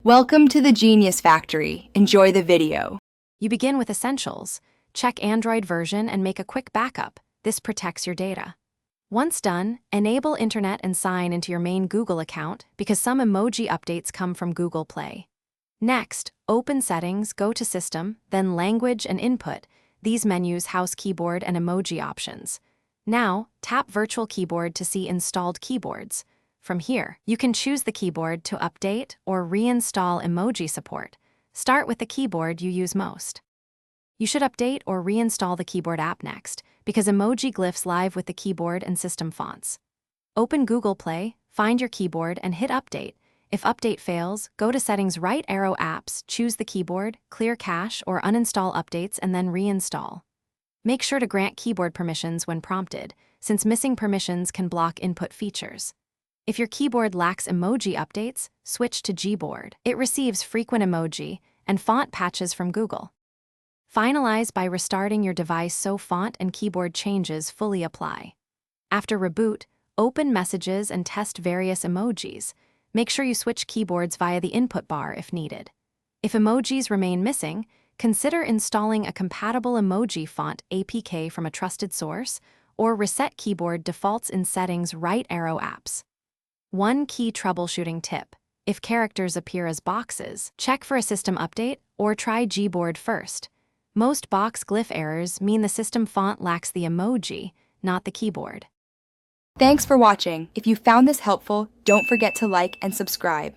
Welcome to the Genius Factory. Enjoy the video. You begin with Essentials. Check Android version and make a quick backup. This protects your data. Once done, enable Internet and sign into your main Google account because some emoji updates come from Google Play. Next, open Settings, go to System, then Language and Input. These menus house keyboard and emoji options. Now, tap Virtual Keyboard to see installed keyboards. From here, you can choose the keyboard to update or reinstall emoji support. Start with the keyboard you use most. You should update or reinstall the keyboard app next, because emoji glyphs live with the keyboard and system fonts. Open Google Play, find your keyboard, and hit Update. If update fails, go to Settings, right arrow Apps, choose the keyboard, clear cache, or uninstall updates, and then reinstall. Make sure to grant keyboard permissions when prompted, since missing permissions can block input features. If your keyboard lacks emoji updates, switch to Gboard. It receives frequent emoji and font patches from Google. Finalize by restarting your device so font and keyboard changes fully apply. After reboot, open Messages and test various emojis. Make sure you switch keyboards via the input bar if needed. If emojis remain missing, consider installing a compatible emoji font APK from a trusted source, or reset keyboard defaults in Settings, right arrow Apps. One key troubleshooting tip: if characters appear as boxes, check for a system update or try Gboard first. Most box glyph errors mean the system font lacks the emoji, not the keyboard. Thanks for watching. If you found this helpful, don't forget to like and subscribe.